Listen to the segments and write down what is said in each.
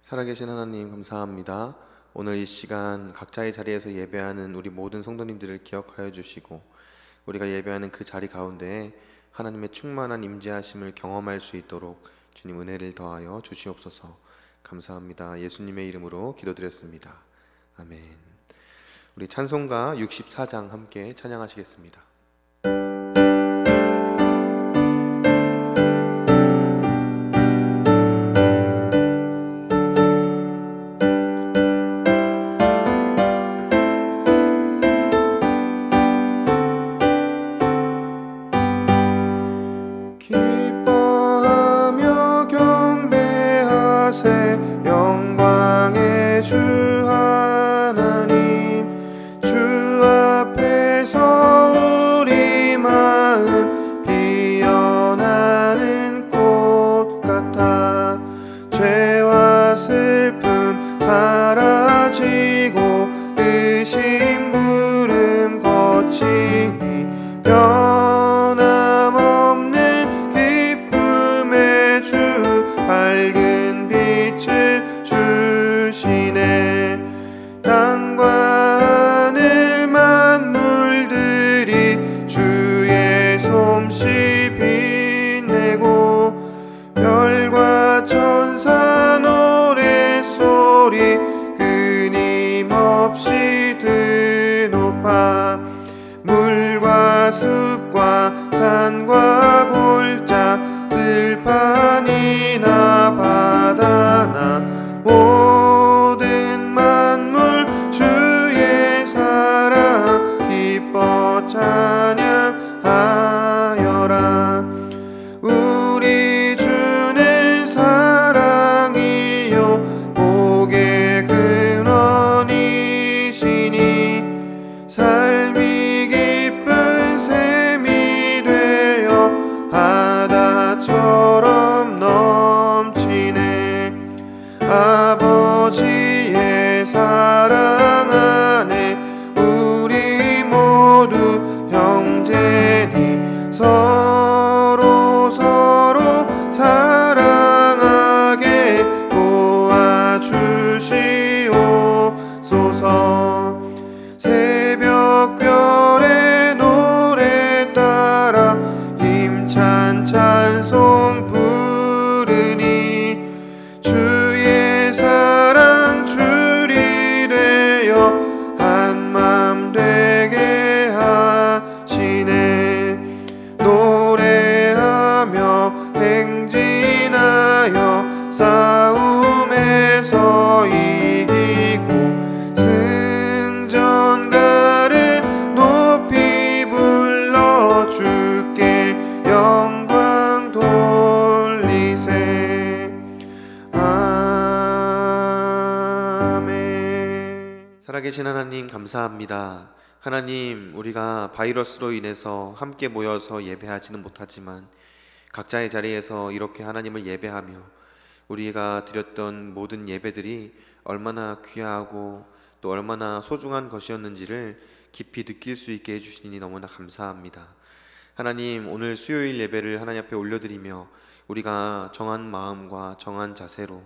살아계신 하나님 감사합니다. 오늘 이 시간 각자의 자리에서 예배하는 우리 모든 성도님들을 기억하여 주시고 우리가 예배하는 그 자리 가운데 하나님의 충만한 임재하심을 경험할 수 있도록 주님 은혜를 더하여 주시옵소서. 감사합니다. 예수님의 이름으로 기도드렸습니다. 아멘. 우리 찬송가 64장 함께 찬양하시겠습니다. 기뻐하며 경배하세 영광의 주 하나님 주 앞에서 우리 마음 피어나는 꽃 같아 죄와 슬픔 사라지고 의심 구름 거치니 변함없는 기쁨의 주 밝은 빛을 주시네. 땅과 하늘 만물들이 주의 솜씨 빛내고 별과 천사 노랫소리 끊임없이 드높아 물과 숲과 산과 골짜 들판이나 바다나 모든 만물 주의 사랑 기뻐 찬양하여라. 우리 주는 사랑이요 복의 근원이시니 삶이 기쁜 샘이 되어 바다처럼 넘치네. 아버지의 사랑 안에 우리 모두 형제니 서로 사랑하게 도와주시옵소서. 새벽별의 노래 따라 힘찬 찬송 부르니 주의 사랑 줄이 되어 한맘 되게 하시네. 노래하며 행진하여 싸움에서 이기고 승전가를 높이 불러 주께 영광 돌리세. 아멘. 살아계신 하나님 감사합니다. 하나님, 우리가 바이러스로 인해서 함께 모여서 예배하지는 못하지만 각자의 자리에서 이렇게 하나님을 예배하며 우리가 드렸던 모든 예배들이 얼마나 귀하고 또 얼마나 소중한 것이었는지를 깊이 느낄 수 있게 해주시니 너무나 감사합니다. 하나님, 오늘 수요일 예배를 하나님 앞에 올려드리며 우리가 정한 마음과 정한 자세로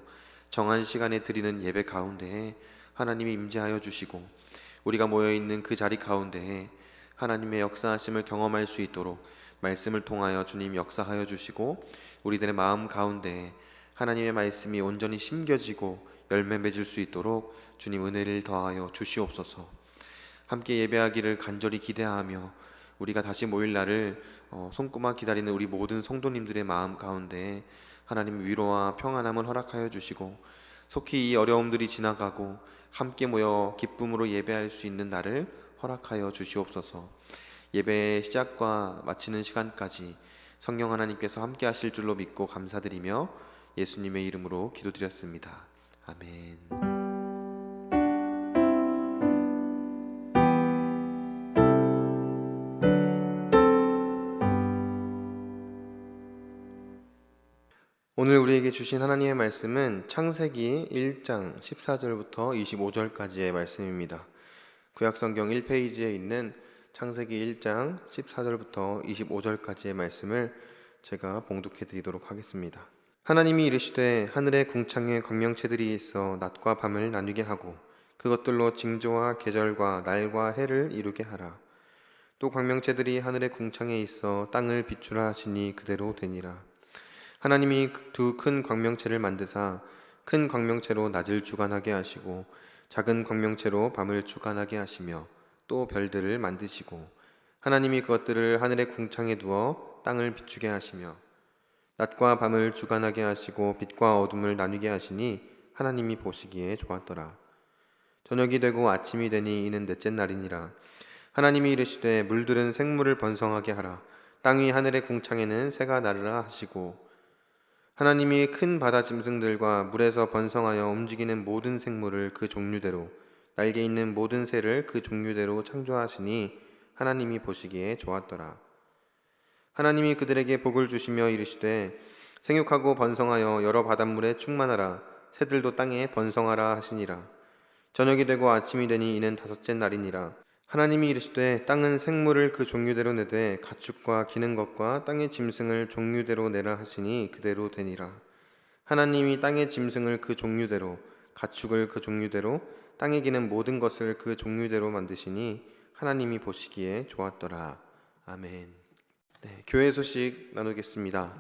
정한 시간에 드리는 예배 가운데에 하나님이 임재하여 주시고 우리가 모여있는 그 자리 가운데에 하나님의 역사하심을 경험할 수 있도록 말씀을 통하여 주님 역사하여 주시고 우리들의 마음 가운데에 하나님의 말씀이 온전히 심겨지고 열매 맺을 수 있도록 주님 은혜를 더하여 주시옵소서. 함께 예배하기를 간절히 기대하며 우리가 다시 모일 날을 손꼽아 기다리는 우리 모든 성도님들의 마음 가운데 하나님 위로와 평안함을 허락하여 주시고 속히 이 어려움들이 지나가고 함께 모여 기쁨으로 예배할 수 있는 날을 허락하여 주시옵소서. 예배의 시작과 마치는 시간까지 성령 하나님께서 함께 하실 줄로 믿고 감사드리며 예수님의 이름으로 기도드렸습니다. 아멘. 오늘 우리에게 주신 하나님의 말씀은 창세기 1장 14절부터 25절까지의 말씀입니다. 구약성경 1페이지에 있는 창세기 1장 14절부터 25절까지의 말씀을 제가 봉독해 드리도록 하겠습니다. 하나님이 이르시되 하늘의 궁창에 광명체들이 있어 낮과 밤을 나누게 하고 그것들로 징조와 계절과 날과 해를 이루게 하라. 또 광명체들이 하늘의 궁창에 있어 땅을 비추라 하시니 그대로 되니라. 하나님이 두 큰 광명체를 만드사 큰 광명체로 낮을 주관하게 하시고 작은 광명체로 밤을 주관하게 하시며 또 별들을 만드시고 하나님이 그것들을 하늘의 궁창에 두어 땅을 비추게 하시며 낮과 밤을 주관하게 하시고 빛과 어둠을 나누게 하시니 하나님이 보시기에 좋았더라. 저녁이 되고 아침이 되니 이는 넷째 날이니라. 하나님이 이르시되 물들은 생물을 번성하게 하라. 땅 위 하늘의 궁창에는 새가 나르라 하시고 하나님이 큰 바다 짐승들과 물에서 번성하여 움직이는 모든 생물을 그 종류대로 날개 있는 모든 새를 그 종류대로 창조하시니 하나님이 보시기에 좋았더라. 하나님이 그들에게 복을 주시며 이르시되 생육하고 번성하여 여러 바닷물에 충만하라. 새들도 땅에 번성하라 하시니라. 저녁이 되고 아침이 되니 이는 다섯째 날이니라. 하나님이 이르시되 땅은 생물을 그 종류대로 내되 가축과 기는 것과 땅의 짐승을 종류대로 내라 하시니 그대로 되니라. 하나님이 땅의 짐승을 그 종류대로 가축을 그 종류대로 땅에 기는 모든 것을 그 종류대로 만드시니 하나님이 보시기에 좋았더라. 아멘. 네, 교회 소식 나누겠습니다.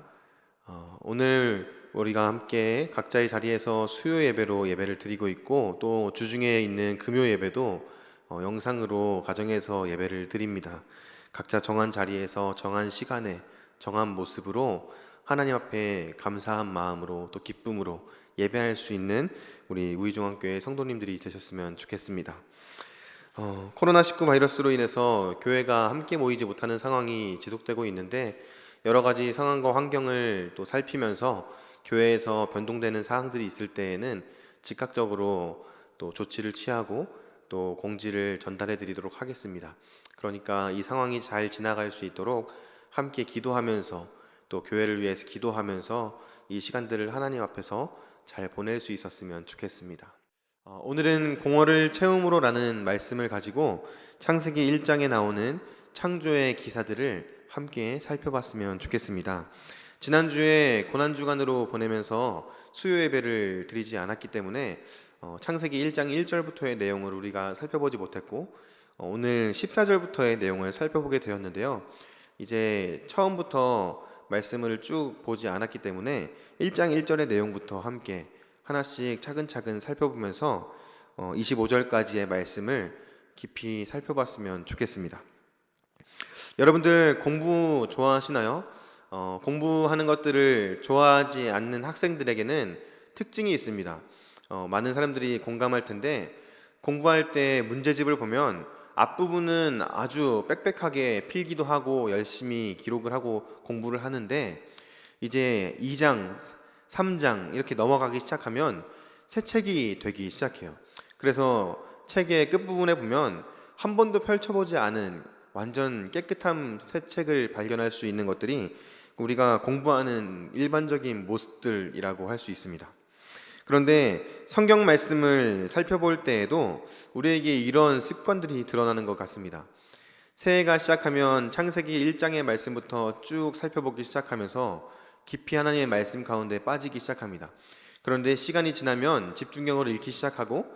오늘 우리가 함께 각자의 자리에서 수요 예배로 예배를 드리고 있고 또 주중에 있는 금요 예배도 영상으로 가정에서 예배를 드립니다. 각자 정한 자리에서 정한 시간에 정한 모습으로 하나님 앞에 감사한 마음으로 또 기쁨으로 예배할 수 있는 우리 우이중앙교회 성도님들이 되셨으면 좋겠습니다. 코로나19 바이러스로 인해서 교회가 함께 모이지 못하는 상황이 지속되고 있는데 여러 가지 상황과 환경을 또 살피면서 교회에서 변동되는 사항들이 있을 때에는 즉각적으로 또 조치를 취하고 또 공지를 전달해 드리도록 하겠습니다. 그러니까 이 상황이 잘 지나갈 수 있도록 함께 기도하면서 또 교회를 위해서 기도하면서 이 시간들을 하나님 앞에서 잘 보낼 수 있었으면 좋겠습니다. 오늘은 공허를 채움으로라는 말씀을 가지고 창세기 1장에 나오는 창조의 기사들을 함께 살펴봤으면 좋겠습니다. 지난주에 고난주간으로 보내면서 수요 예배를 드리지 않았기 때문에 창세기 1장 1절부터의 내용을 우리가 살펴보지 못했고 오늘 14절부터의 내용을 살펴보게 되었는데요. 이제 처음부터 말씀을 쭉 보지 않았기 때문에 1장 1절의 내용부터 함께 하나씩 차근차근 살펴보면서 25절까지의 말씀을 깊이 살펴봤으면 좋겠습니다. 여러분들 공부 좋아하시나요? 공부하는 것들을 좋아하지 않는 학생들에게는 특징이 있습니다. 많은 사람들이 공감할 텐데 공부할 때 문제집을 보면 앞부분은 아주 빽빽하게 필기도 하고 열심히 기록을 하고 공부를 하는데 이제 2장, 3장 이렇게 넘어가기 시작하면 새 책이 되기 시작해요. 그래서 책의 끝부분에 보면 한 번도 펼쳐보지 않은 완전 깨끗한 새 책을 발견할 수 있는 것들이 우리가 공부하는 일반적인 모습들이라고 할 수 있습니다. 그런데 성경 말씀을 살펴볼 때에도 우리에게 이런 습관들이 드러나는 것 같습니다. 새해가 시작하면 창세기 1장의 말씀부터 쭉 살펴보기 시작하면서 깊이 하나님의 말씀 가운데 빠지기 시작합니다. 그런데 시간이 지나면 집중력을 잃기 시작하고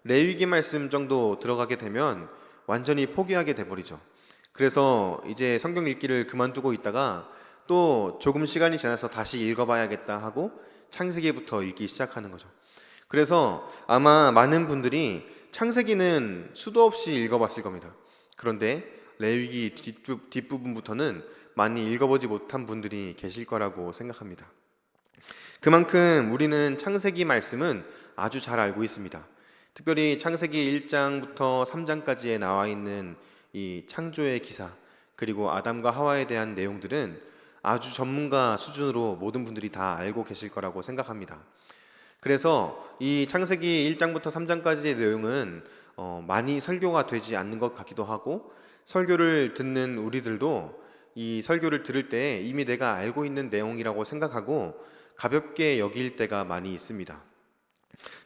레위기 말씀 정도 들어가게 되면 완전히 포기하게 돼버리죠. 그래서 이제 성경 읽기를 그만두고 있다가 또 조금 시간이 지나서 다시 읽어봐야겠다 하고 창세기부터 읽기 시작하는 거죠. 그래서 아마 많은 분들이 창세기는 수도 없이 읽어봤을 겁니다. 그런데 레위기 뒷부분부터는 많이 읽어보지 못한 분들이 계실 거라고 생각합니다. 그만큼 우리는 창세기 말씀은 아주 잘 알고 있습니다. 특별히 창세기 1장부터 3장까지에 나와 있는 이 창조의 기사 그리고 아담과 하와에 대한 내용들은 아주 전문가 수준으로 모든 분들이 다 알고 계실 거라고 생각합니다. 그래서 이 창세기 1장부터 3장까지의 내용은 많이 설교가 되지 않는 것 같기도 하고 설교를 듣는 우리들도 이 설교를 들을 때 이미 내가 알고 있는 내용이라고 생각하고 가볍게 여길 때가 많이 있습니다.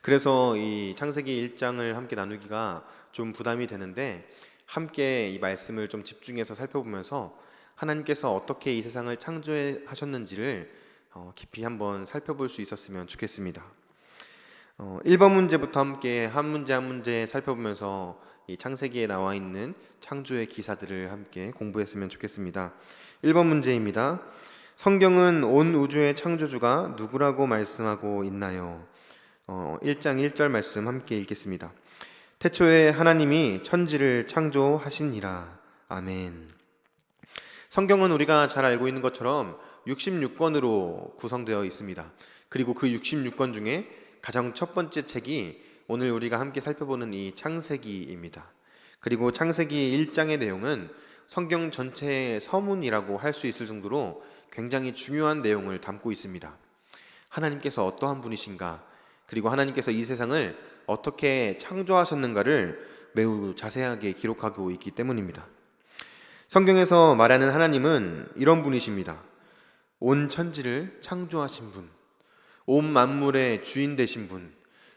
그래서 이 창세기 1장을 함께 나누기가 좀 부담이 되는데 함께 이 말씀을 좀 집중해서 살펴보면서 하나님께서 어떻게 이 세상을 창조하셨는지를 깊이 한번 살펴볼 수 있었으면 좋겠습니다. 1번 문제부터 함께 한 문제 한 문제 살펴보면서 이 창세기에 나와 있는 창조의 기사들을 함께 공부했으면 좋겠습니다. 1번 문제입니다. 성경은 온 우주의 창조주가 누구라고 말씀하고 있나요? 1장 1절 말씀 함께 읽겠습니다. 태초에 하나님이 천지를 창조하시니라. 아멘. 성경은 우리가 잘 알고 있는 것처럼 66권으로 구성되어 있습니다. 그리고 그 66권 중에 가장 첫 번째 책이 오늘 우리가 함께 살펴보는 이 창세기입니다. 그리고 창세기 1장의 내용은 성경 전체의 서문이라고 할 수 있을 정도로 굉장히 중요한 내용을 담고 있습니다. 하나님께서 어떠한 분이신가, 그리고 하나님께서 이 세상을 어떻게 창조하셨는가를 매우 자세하게 기록하고 있기 때문입니다. 성경에서 말하는 하나님은 이런 분이십니다. 온 천지를 창조하신 분, 온 만물의 주인 되신 분,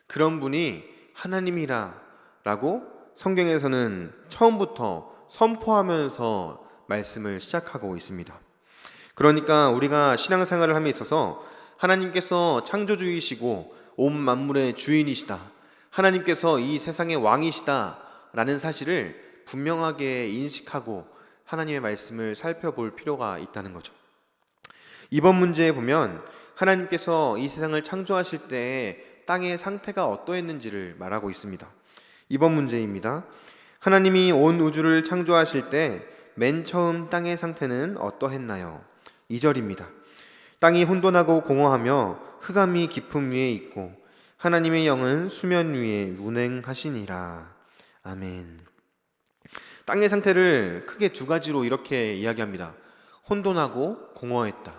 그런 분이 하나님이라 라고 성경에서는 처음부터 선포하면서 말씀을 시작하고 있습니다. 그러니까 우리가 신앙생활을 함에 있어서 하나님께서 창조주이시고 온 만물의 주인이시다, 하나님께서 이 세상의 왕이시다 라는 사실을 분명하게 인식하고 하나님의 말씀을 살펴볼 필요가 있다는 거죠. 이번 문제에 보면 하나님께서 이 세상을 창조하실 때 땅의 상태가 어떠했는지를 말하고 있습니다. 이번 문제입니다. 하나님이 온 우주를 창조하실 때 맨 처음 땅의 상태는 어떠했나요? 2절입니다. 땅이 혼돈하고 공허하며 흑암이 깊음 위에 있고 하나님의 영은 수면 위에 운행하시니라. 아멘. 땅의 상태를 크게 두 가지로 이렇게 이야기합니다. 혼돈하고 공허했다.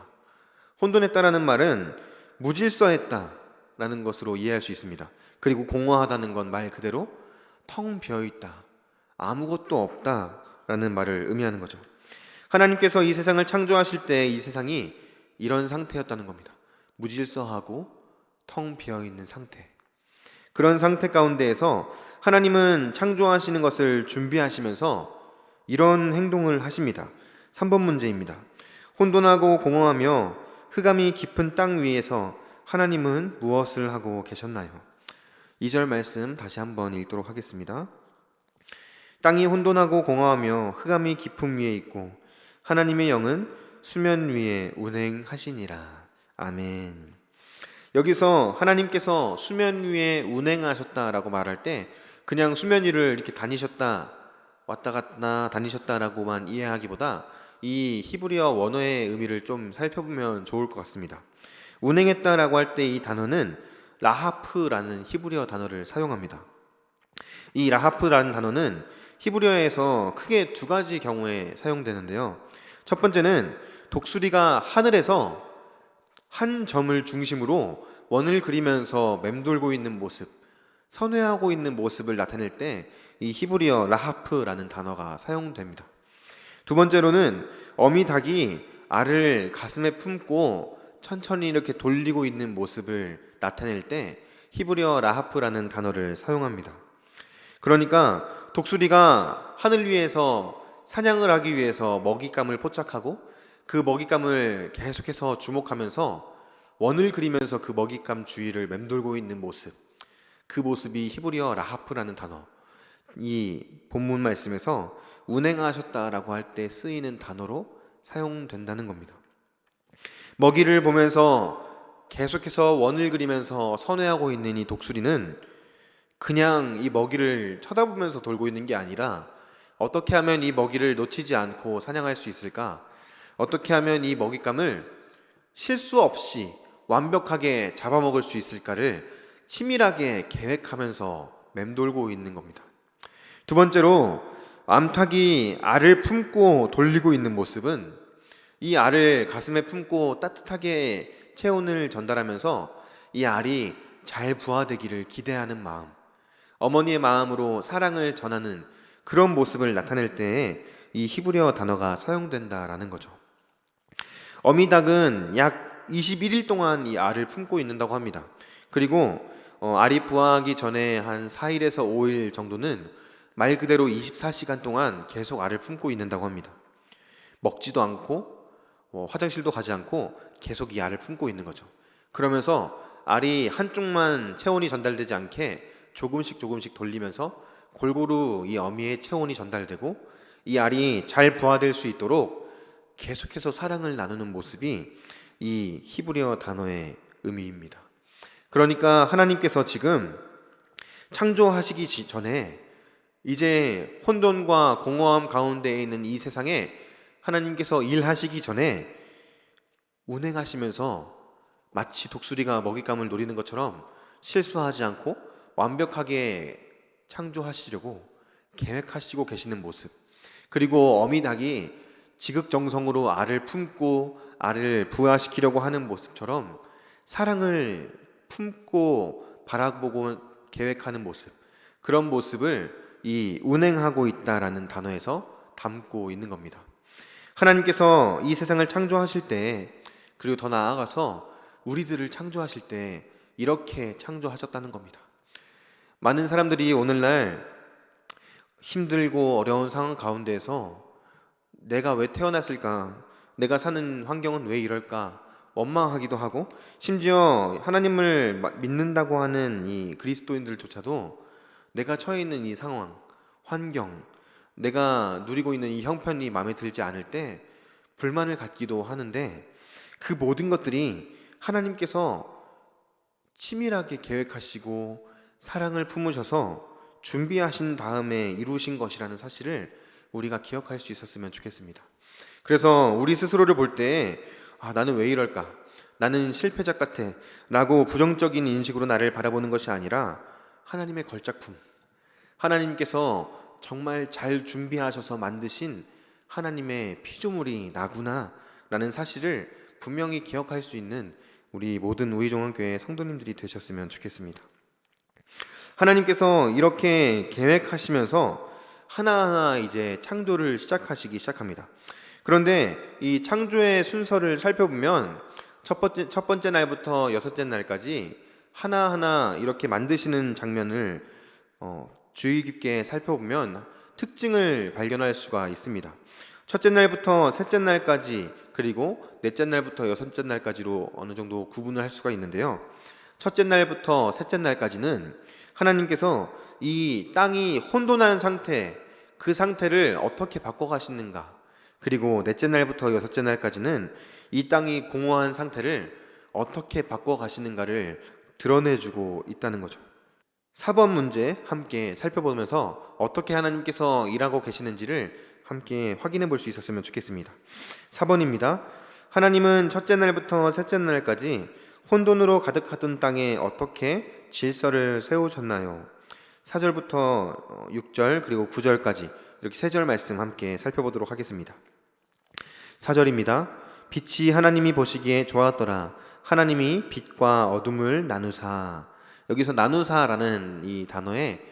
혼돈했다라는 말은 무질서했다라는 것으로 이해할 수 있습니다. 그리고 공허하다는 건 말 그대로 텅 비어있다, 아무것도 없다라는 말을 의미하는 거죠. 하나님께서 이 세상을 창조하실 때 이 세상이 이런 상태였다는 겁니다. 무질서하고 텅 비어있는 상태. 그런 상태 가운데에서 하나님은 창조하시는 것을 준비하시면서 이런 행동을 하십니다. 3번 문제입니다. 혼돈하고 공허하며 흑암이 깊은 땅 위에서 하나님은 무엇을 하고 계셨나요? 2절 말씀 다시 한번 읽도록 하겠습니다. 땅이 혼돈하고 공허하며 흑암이 깊음 위에 있고 하나님의 영은 수면 위에 운행하시니라. 아멘. 여기서 하나님께서 수면 위에 운행하셨다라고 말할 때 그냥 수면 위를 이렇게 다니셨다, 왔다 갔다 다니셨다라고만 이해하기보다 이 히브리어 원어의 의미를 좀 살펴보면 좋을 것 같습니다. 운행했다라고 할 때 이 단어는 라하프라는 히브리어 단어를 사용합니다. 이 라하프라는 단어는 히브리어에서 크게 두 가지 경우에 사용되는데요. 첫 번째는 독수리가 하늘에서 한 점을 중심으로 원을 그리면서 맴돌고 있는 모습, 선회하고 있는 모습을 나타낼 때 이 히브리어 라하프라는 단어가 사용됩니다. 두 번째로는 어미 닭이 알을 가슴에 품고 천천히 이렇게 돌리고 있는 모습을 나타낼 때 히브리어 라하프라는 단어를 사용합니다. 그러니까 독수리가 하늘 위에서 사냥을 하기 위해서 먹잇감을 포착하고 그 먹잇감을 계속해서 주목하면서 원을 그리면서 그 먹잇감 주위를 맴돌고 있는 모습, 그 모습이 히브리어 라하프라는 단어, 이 본문 말씀에서 운행하셨다라고 할 때 쓰이는 단어로 사용된다는 겁니다. 먹이를 보면서 계속해서 원을 그리면서 선회하고 있는 이 독수리는 그냥 이 먹이를 쳐다보면서 돌고 있는 게 아니라 어떻게 하면 이 먹이를 놓치지 않고 사냥할 수 있을까? 어떻게 하면 이 먹잇감을 실수 없이 완벽하게 잡아먹을 수 있을까를 치밀하게 계획하면서 맴돌고 있는 겁니다. 두 번째로 암탉이 알을 품고 돌리고 있는 모습은 이 알을 가슴에 품고 따뜻하게 체온을 전달하면서 이 알이 잘 부화되기를 기대하는 마음, 어머니의 마음으로 사랑을 전하는 그런 모습을 나타낼 때 이 히브리어 단어가 사용된다라는 거죠. 어미닭은 약 21일 동안 이 알을 품고 있는다고 합니다. 그리고 알이 부화하기 전에 한 4일에서 5일 정도는 말 그대로 24시간 동안 계속 알을 품고 있는다고 합니다. 먹지도 않고 화장실도 가지 않고 계속 이 알을 품고 있는 거죠. 그러면서 알이 한쪽만 체온이 전달되지 않게 조금씩 돌리면서 골고루 이 어미의 체온이 전달되고 이 알이 잘 부화될 수 있도록 계속해서 사랑을 나누는 모습이 이 히브리어 단어의 의미입니다. 그러니까 하나님께서 지금 창조하시기 전에 이제 혼돈과 공허함 가운데에 있는 이 세상에 하나님께서 일하시기 전에 운행하시면서 마치 독수리가 먹잇감을 노리는 것처럼 실수하지 않고 완벽하게 창조하시려고 계획하시고 계시는 모습, 그리고 어미닭이 지극정성으로 알을 품고 알을 부화시키려고 하는 모습처럼 사랑을 품고 바라보고 계획하는 모습, 그런 모습을 이 운행하고 있다라는 단어에서 담고 있는 겁니다. 하나님께서 이 세상을 창조하실 때, 그리고 더 나아가서 우리들을 창조하실 때 이렇게 창조하셨다는 겁니다. 많은 사람들이 오늘날 힘들고 어려운 상황 가운데에서 내가 왜 태어났을까? 내가 사는 환경은 왜 이럴까? 원망하기도 하고, 심지어 하나님을 믿는다고 하는 이 그리스도인들조차도 내가 처해 있는 이 상황, 환경, 내가 누리고 있는 이 형편이 마음에 들지 않을 때 불만을 갖기도 하는데, 그 모든 것들이 하나님께서 치밀하게 계획하시고 사랑을 품으셔서 준비하신 다음에 이루신 것이라는 사실을 우리가 기억할 수 있었으면 좋겠습니다. 그래서 우리 스스로를 볼 때 나는 왜 이럴까? 나는 실패자 같아 라고 부정적인 인식으로 나를 바라보는 것이 아니라 하나님의 걸작품, 하나님께서 정말 잘 준비하셔서 만드신 하나님의 피조물이 나구나 라는 사실을 분명히 기억할 수 있는 우리 모든 우이종원교회 성도님들이 되셨으면 좋겠습니다. 하나님께서 이렇게 계획하시면서 하나하나 이제 창조를 시작합니다. 그런데 이 창조의 순서를 살펴보면 첫 번째 날부터 여섯째 날까지 하나하나 이렇게 만드시는 장면을 주의 깊게 살펴보면 특징을 발견할 수가 있습니다. 첫째 날부터 셋째 날까지, 그리고 넷째 날부터 여섯째 날까지로 어느 정도 구분을 할 수가 있는데요. 첫째 날부터 셋째 날까지는 하나님께서 이 땅이 혼돈한 상태, 그 상태를 어떻게 바꿔가시는가, 그리고 넷째 날부터 여섯째 날까지는 이 땅이 공허한 상태를 어떻게 바꿔가시는가를 드러내주고 있다는 거죠. 4번 문제 함께 살펴보면서 어떻게 하나님께서 일하고 계시는지를 함께 확인해 볼 수 있었으면 좋겠습니다. 4번입니다. 하나님은 첫째 날부터 셋째 날까지 혼돈으로 가득하던 땅에 어떻게 질서를 세우셨나요? 4절부터 6절 그리고 9절까지 이렇게 3절 말씀 함께 살펴보도록 하겠습니다. 4절입니다. 빛이 하나님이 보시기에 좋았더라. 하나님이 빛과 어둠을 나누사. 여기서 나누사라는 이 단어에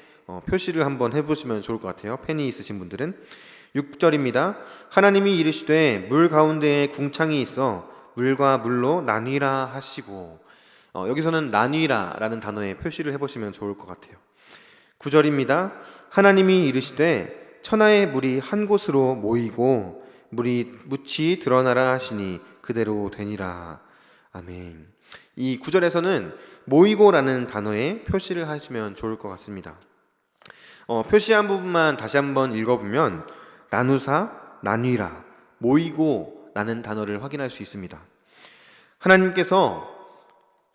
표시를 한번 해보시면 좋을 것 같아요. 펜이 있으신 분들은. 6절입니다. 하나님이 이르시되 물 가운데에 궁창이 있어 물과 물로 나뉘라 하시고. 여기서는 나뉘라 라는 단어에 표시를 해보시면 좋을 것 같아요. 9절입니다. 하나님이 이르시되 천하의 물이 한 곳으로 모이고 물이 묻이 드러나라 하시니 그대로 되니라. 아멘. 이 9절에서는 모이고라는 단어에 표시를 하시면 좋을 것 같습니다. 표시한 부분만 다시 한번 읽어보면 나누사, 나뉘라, 모이고라는 단어를 확인할 수 있습니다. 하나님께서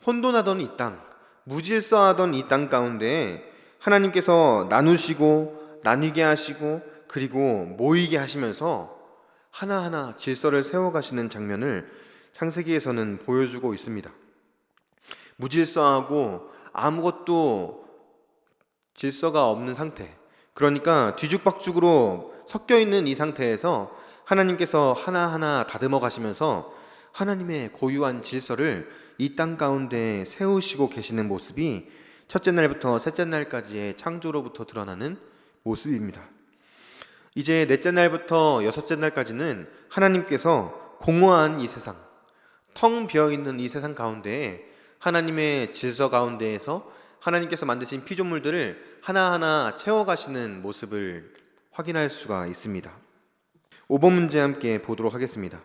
혼돈하던 이 땅, 무질서하던 이 땅 가운데 하나님께서 나누시고 나뉘게 하시고 그리고 모이게 하시면서 하나하나 질서를 세워가시는 장면을 창세기에서는 보여주고 있습니다. 무질서하고 아무것도 질서가 없는 상태, 그러니까 뒤죽박죽으로 섞여 있는 이 상태에서 하나님께서 하나하나 다듬어 가시면서 하나님의 고유한 질서를 이 땅 가운데 세우시고 계시는 모습이 첫째 날부터 셋째 날까지의 창조로부터 드러나는 모습입니다. 이제 넷째 날부터 여섯째 날까지는 하나님께서 공허한 이 세상, 텅 비어있는 이 세상 가운데에 하나님의 질서 가운데에서 하나님께서 만드신 피조물들을 하나하나 채워가시는 모습을 확인할 수가 있습니다. 5번 문제 함께 보도록 하겠습니다.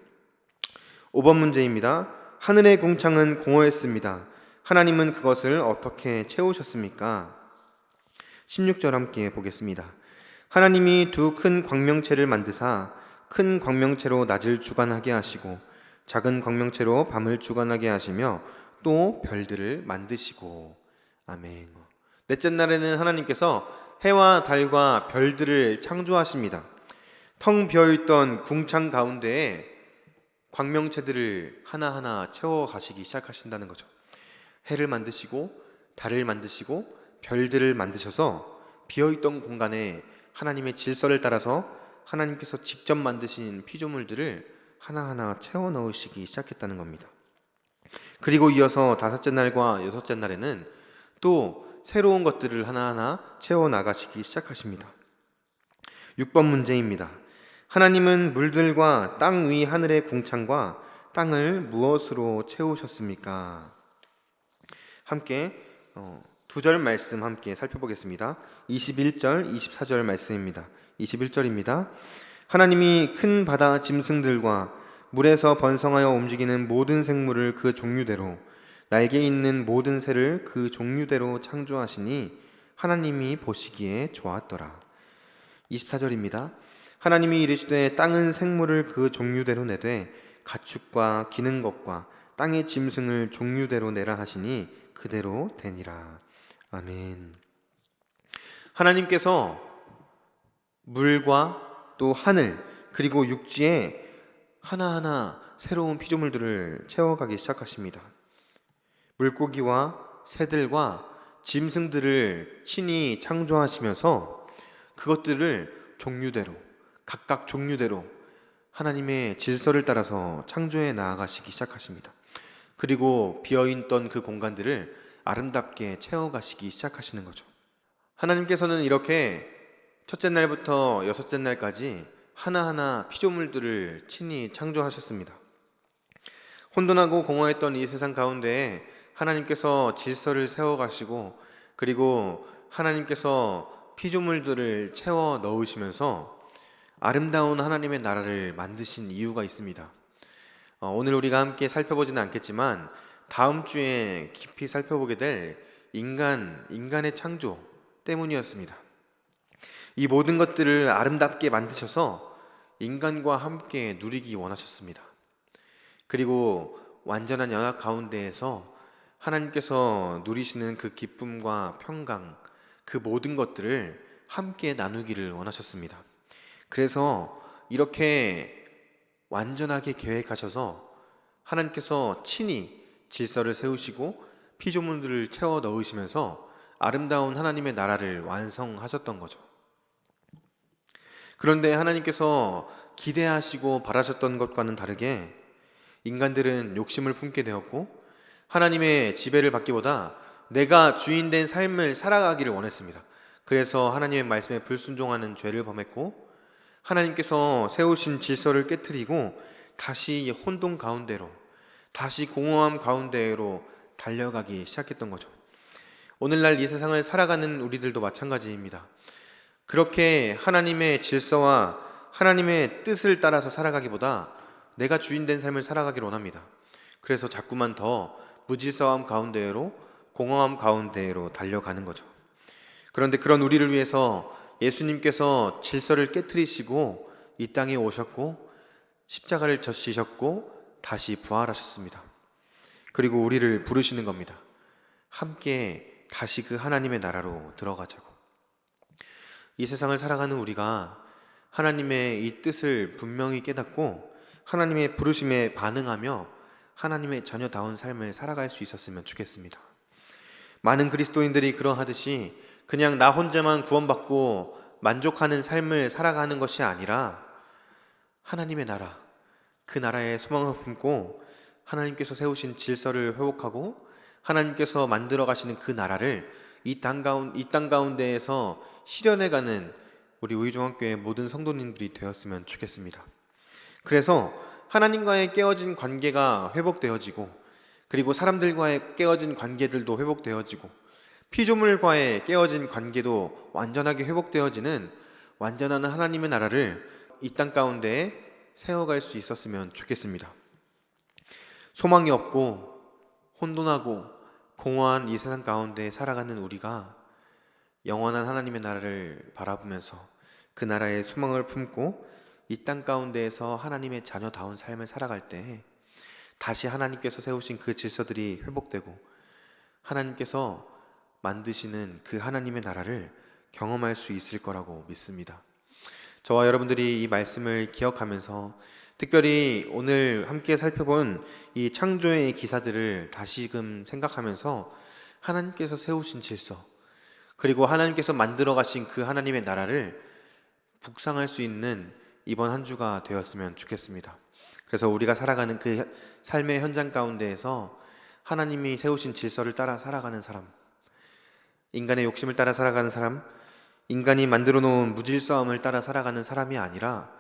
5번 문제입니다. 하늘의 궁창은 공허했습니다. 하나님은 그것을 어떻게 채우셨습니까? 16절 함께 보겠습니다. 하나님이 두 큰 광명체를 만드사 큰 광명체로 낮을 주관하게 하시고 작은 광명체로 밤을 주관하게 하시며 또 별들을 만드시고. 아멘. 넷째 날에는 하나님께서 해와 달과 별들을 창조하십니다. 텅 비어있던 궁창 가운데에 광명체들을 하나하나 채워가시기 시작하신다는 거죠. 해를 만드시고 달을 만드시고 별들을 만드셔서 비어있던 공간에 하나님의 질서를 따라서 하나님께서 직접 만드신 피조물들을 하나하나 채워 넣으시기 시작했다는 겁니다. 그리고 이어서 다섯째 날과 여섯째 날에는 또 새로운 것들을 하나하나 채워 나가시기 시작하십니다. 6번 문제입니다. 하나님은 물들과 땅 위 하늘의 궁창과 땅을 무엇으로 채우셨습니까? 함께 두 절 말씀 함께 살펴보겠습니다. 21절, 24절 말씀입니다. 21절입니다. 하나님이 큰 바다 짐승들과 물에서 번성하여 움직이는 모든 생물을 그 종류대로 날개 있는 모든 새를 그 종류대로 창조하시니 하나님이 보시기에 좋았더라. 24절입니다. 하나님이 이르시되 땅은 생물을 그 종류대로 내되 가축과 기는 것과 땅의 짐승을 종류대로 내라 하시니 그대로 되니라. 아멘. 하나님께서 물과 또 하늘 그리고 육지에 하나하나 새로운 피조물들을 채워가기 시작하십니다. 물고기와 새들과 짐승들을 친히 창조하시면서 그것들을 종류대로 각각 종류대로 하나님의 질서를 따라서 창조해 나아가시기 시작하십니다. 그리고 비어있던 그 공간들을 아름답게 채워가시기 시작하시는 거죠. 하나님께서는 이렇게 첫째 날부터 여섯째 날까지 하나하나 피조물들을 친히 창조하셨습니다. 혼돈하고 공허했던 이 세상 가운데에 하나님께서 질서를 세워가시고 그리고 하나님께서 피조물들을 채워 넣으시면서 아름다운 하나님의 나라를 만드신 이유가 있습니다. 오늘 우리가 함께 살펴보지는 않겠지만 다음 주에 깊이 살펴보게 될 인간의 창조 때문이었습니다. 이 모든 것들을 아름답게 만드셔서 인간과 함께 누리기 원하셨습니다. 그리고 완전한 연합 가운데에서 하나님께서 누리시는 그 기쁨과 평강, 그 모든 것들을 함께 나누기를 원하셨습니다. 그래서 이렇게 완전하게 계획하셔서 하나님께서 친히 질서를 세우시고 피조물들을 채워 넣으시면서 아름다운 하나님의 나라를 완성하셨던 거죠. 그런데 하나님께서 기대하시고 바라셨던 것과는 다르게 인간들은 욕심을 품게 되었고 하나님의 지배를 받기보다 내가 주인된 삶을 살아가기를 원했습니다. 그래서 하나님의 말씀에 불순종하는 죄를 범했고 하나님께서 세우신 질서를 깨트리고 다시 혼돈 가운데로 다시 공허함 가운데로 달려가기 시작했던 거죠. 오늘날 이 세상을 살아가는 우리들도 마찬가지입니다. 그렇게 하나님의 질서와 하나님의 뜻을 따라서 살아가기보다 내가 주인된 삶을 살아가기를 원합니다. 그래서 자꾸만 더 무질서함 가운데로 공허함 가운데로 달려가는 거죠. 그런데 그런 우리를 위해서 예수님께서 질서를 깨트리시고 이 땅에 오셨고 십자가를 져지셨고 다시 부활하셨습니다. 그리고 우리를 부르시는 겁니다. 함께 다시 그 하나님의 나라로 들어가자고. 이 세상을 살아가는 우리가 하나님의 이 뜻을 분명히 깨닫고 하나님의 부르심에 반응하며 하나님의 자녀다운 삶을 살아갈 수 있었으면 좋겠습니다. 많은 그리스도인들이 그러하듯이 그냥 나 혼자만 구원받고 만족하는 삶을 살아가는 것이 아니라 하나님의 나라, 그 나라에 소망을 품고 하나님께서 세우신 질서를 회복하고 하나님께서 만들어 가시는 그 나라를 이 땅 가운데에서 실현해가는 우리 우이종합교회 모든 성도님들이 되었으면 좋겠습니다. 그래서 하나님과의 깨어진 관계가 회복되어지고 그리고 사람들과의 깨어진 관계들도 회복되어지고 피조물과의 깨어진 관계도 완전하게 회복되어지는 완전한 하나님의 나라를 이 땅 가운데에 세워갈 수 있었으면 좋겠습니다. 소망이 없고 혼돈하고 공허한 이 세상 가운데 살아가는 우리가 영원한 하나님의 나라를 바라보면서 그 나라의 소망을 품고 이 땅 가운데에서 하나님의 자녀다운 삶을 살아갈 때 다시 하나님께서 세우신 그 질서들이 회복되고 하나님께서 만드시는 그 하나님의 나라를 경험할 수 있을 거라고 믿습니다. 저와 여러분들이 이 말씀을 기억하면서 특별히 오늘 함께 살펴본 이 창조의 기사들을 다시금 생각하면서 하나님께서 세우신 질서, 그리고 하나님께서 만들어 가신 그 하나님의 나라를 묵상할 수 있는 이번 한 주가 되었으면 좋겠습니다. 그래서 우리가 살아가는 그 삶의 현장 가운데에서 하나님이 세우신 질서를 따라 살아가는 사람, 인간의 욕심을 따라 살아가는 사람, 인간이 만들어 놓은 무질서함을 따라 살아가는 사람이 아니라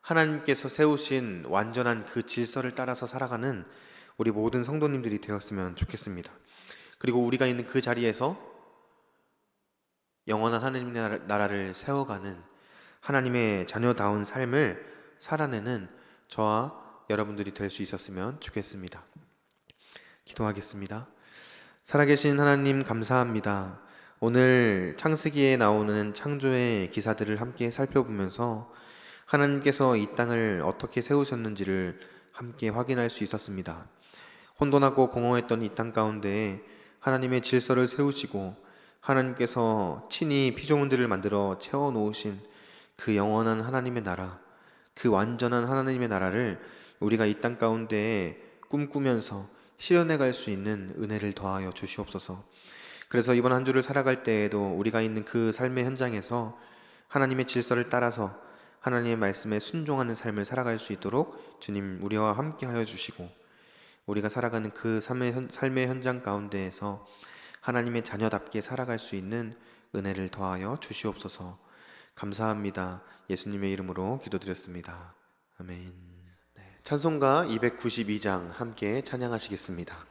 하나님께서 세우신 완전한 그 질서를 따라서 살아가는 우리 모든 성도님들이 되었으면 좋겠습니다. 그리고 우리가 있는 그 자리에서 영원한 하나님의 나라를 세워가는 하나님의 자녀다운 삶을 살아내는 저와 여러분들이 될 수 있었으면 좋겠습니다. 기도하겠습니다. 살아계신 하나님 감사합니다. 오늘 창세기에 나오는 창조의 기사들을 함께 살펴보면서 하나님께서 이 땅을 어떻게 세우셨는지를 함께 확인할 수 있었습니다. 혼돈하고 공허했던 이 땅 가운데 하나님의 질서를 세우시고 하나님께서 친히 피조물들을 만들어 채워놓으신 그 영원한 하나님의 나라, 그 완전한 하나님의 나라를 우리가 이 땅 가운데 꿈꾸면서 실현해 갈 수 있는 은혜를 더하여 주시옵소서. 그래서 이번 한 주를 살아갈 때에도 우리가 있는 그 삶의 현장에서 하나님의 질서를 따라서 하나님의 말씀에 순종하는 삶을 살아갈 수 있도록 주님 우리와 함께 하여 주시고, 우리가 살아가는 그 삶의 현장 가운데에서 하나님의 자녀답게 살아갈 수 있는 은혜를 더하여 주시옵소서. 감사합니다. 예수님의 이름으로 기도드렸습니다. 아멘. 찬송가 292장 함께 찬양하시겠습니다.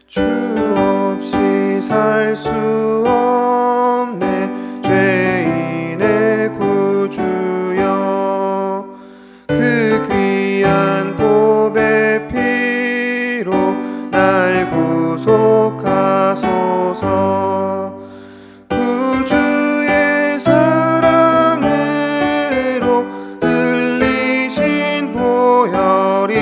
주 없이 살 수 없네 죄인의 구주여, 그 귀한 보배 피로 날 구속하소서. 구주의 사랑으로 흘리신 보혈이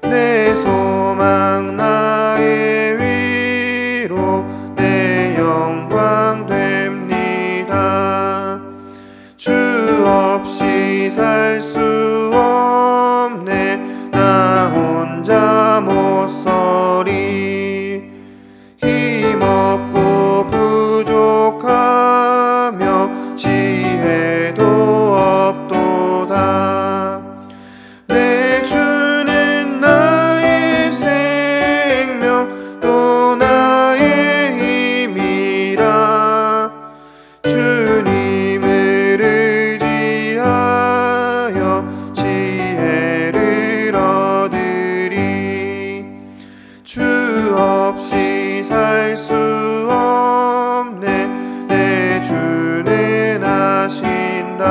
내 소망 나의 위로 내 영광 됩니다. 주 없이 살 수 없네 나 혼자 못 서리. 힘없고 부족하며 지혜도 없도다. 내 주는 나의 생명 또 나의 힘이라. 주님을 의지하여 지혜를 얻으리. 주 없이 살 수 없네 내 주는 하신다.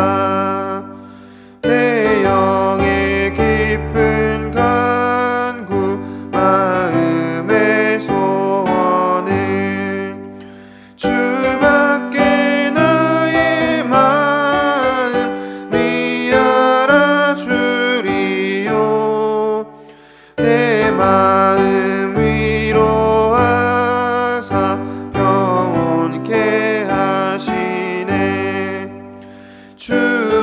내 영의 깊은 간구 마음의 소원은 주밖에 나의 마음 네 알아주리요. 내 마음 위로하사 평온케 하시네. 주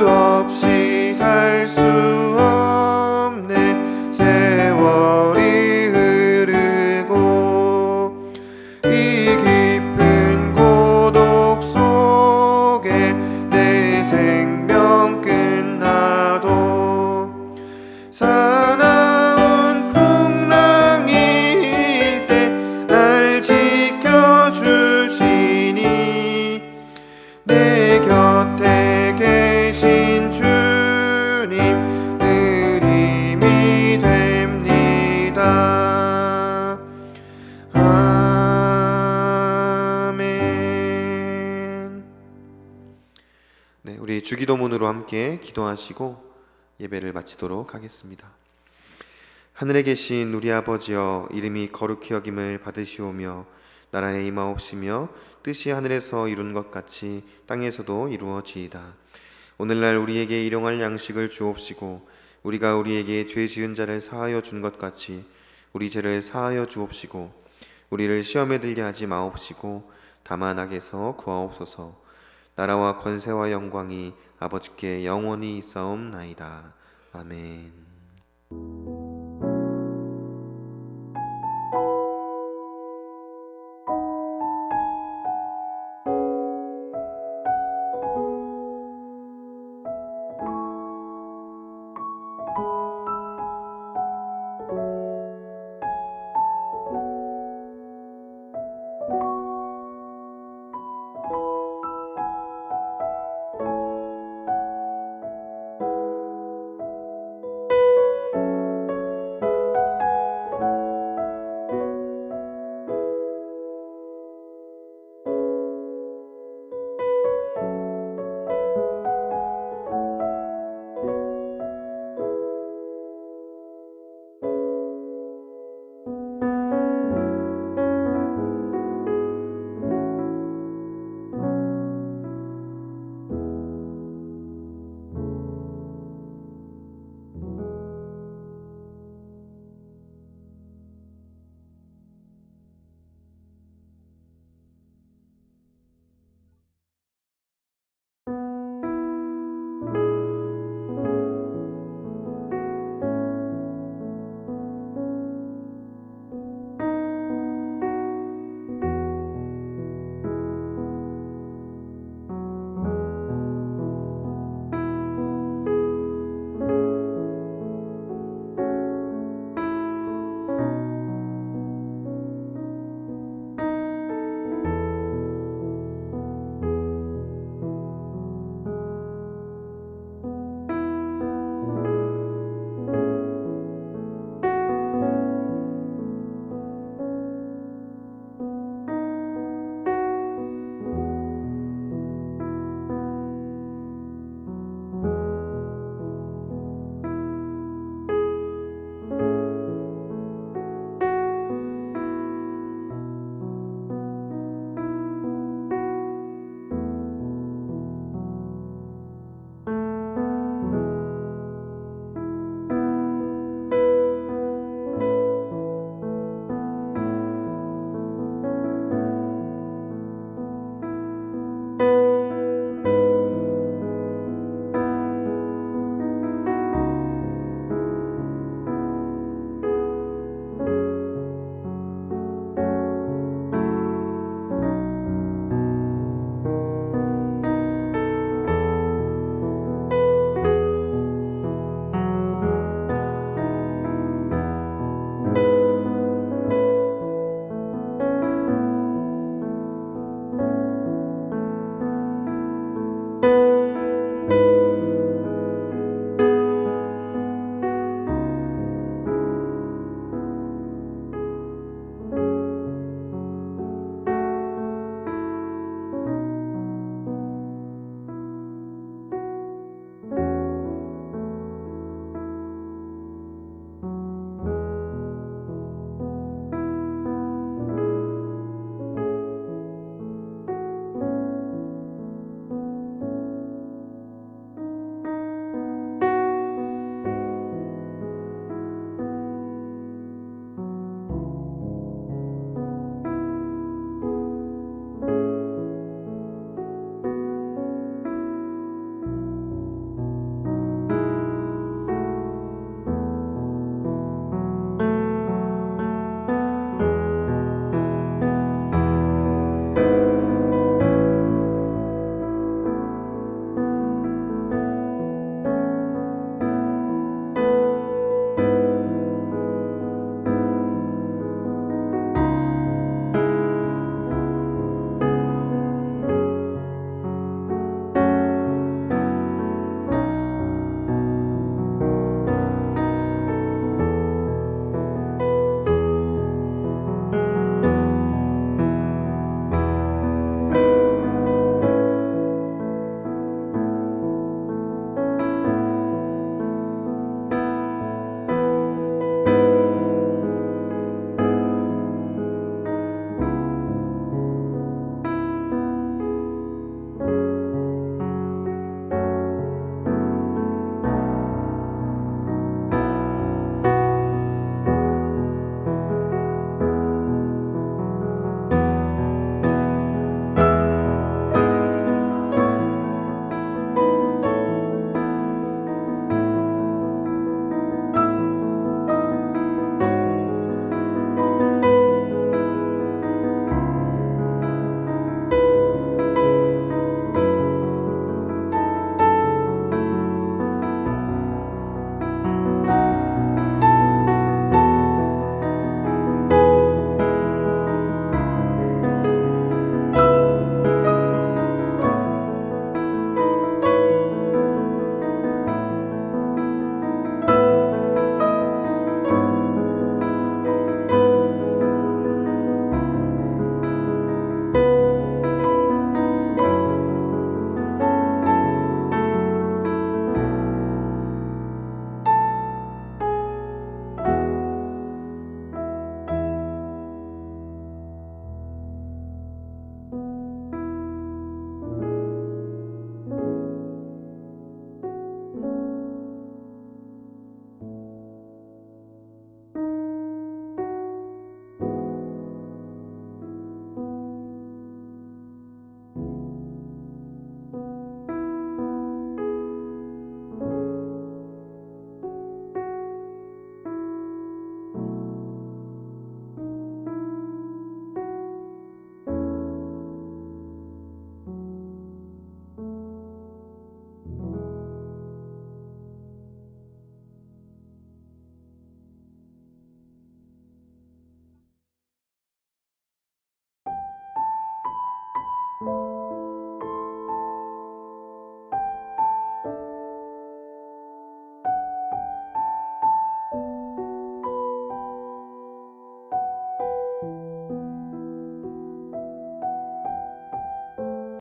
없이 살 수 없네 세월이 흐르고 이 깊은 고독 속에 내 생명 끝나도 사나운 풍랑일 때 날 지켜주시니 내 곁에 계신 네, 우리 주기도문으로 함께 기도하시고 예배를 마치도록 하겠습니다. 하늘에 계신 우리 아버지여, 이름이 거룩히 여김을 받으시오며 나라에 임하옵시며 뜻이 하늘에서 이룬 것 같이 땅에서도 이루어지이다. 오늘날 우리에게 일용할 양식을 주옵시고 우리가 우리에게 죄 지은 자를 사하여 준 것 같이 우리 죄를 사하여 주옵시고 우리를 시험에 들게 하지 마옵시고 다만 악에서 구하옵소서. 나라와 권세와 영광이 아버지께 영원히 있사옵나이다. 아멘.